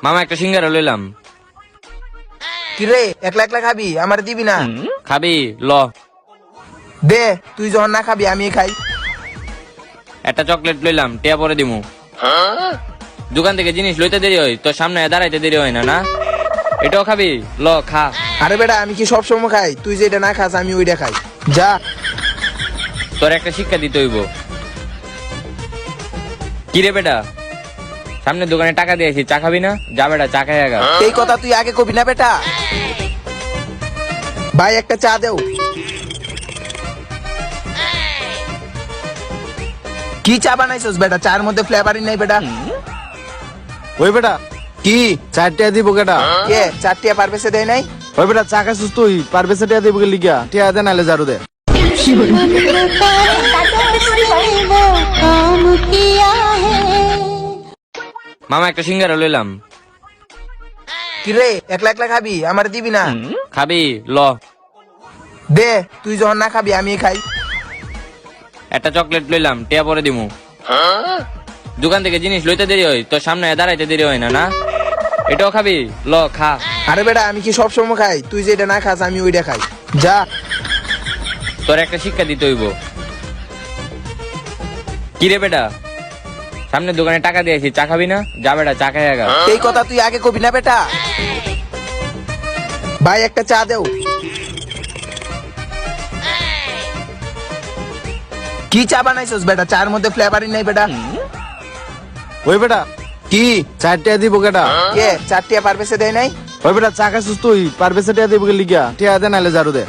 মামা একটা সিঙ্গারা লইলাম। কিরে একলা একলা খাবি, আমার দিবি না? খাবি ল। দে, তুই যখন না খাবি আমি খাই। একটা চকলেট লইলাম, টিয়া পরে দিমু। দোকান থেকে জিনিস লইতে দেরি হয়, তোর সামনে দাঁড়াইতে দেরি হয় না না? এটাও খাবি ল খা। আরে বেটা আমি কি সবসময় খাই? তুই যেটা না খাস আমি ওইটা খাই। যা। তোর একটা শিক্ষা দিতে হইব। কি রে বেটা, সামনে দোকানে টাকা দিয়েছি, চা খাবি না? যা বেটা চা খাই আগা। এই কথা তুই আগে কবি না বেটা। ভাই একটা চা দেও। কি চা বানাইছস বেটা? চার মধ্যে ফ্লেভারই নাই বেটা। ওই বেটা কি চারটিয়া দিব কেটা? কে চারটিয়া পারবে সে দেয় নাই? ওই বেটা চা খাইছিস তুই, পারবে সেটিয়া দিব কে লিগা? টিয়া দে নালে ঝাড়ু দে। মামা একটা সিঙ্গারা লইলাম। কিরে একলা একলা খাবি, আমার দিবি না? খাবি ল। দে, তুই যখন না খাবি আমি খাই। একটা চকলেট লইলাম, টিয়া পরে দিমু। দোকান থেকে জিনিস লইতে দেরি হয়, তোর সামনে দাঁড়াইতে দেরি হয় না না? এটাও খাবি ল খা। আরে বেটা আমি কি সবসময় খাই? তুই যেটা না খাস আমি ওইটা খাই। যা। তোর একটা শিক্ষা দিতে হইব। কি রে বেটা, সামনে দোকানে টাকা দিয়েছি, চা খাবি না? যা বেটা চা খাই আগা। এই কথা তুই আগে কবি না বেটা। ভাই একটা চা দেও। কি চা বানাইছস বেটা? চার মধ্যে ফ্লেভারই নাই বেটা। ওই বেটা কি চারটিয়া দিব কেটা? কে চারটিয়া পারবে সে দেয় নাই? ওই বেটা চা খাইছিস তুই, পারবে সেটিয়া দিব কে লিগা? টিয়া দে নালে ঝাড়ু দে।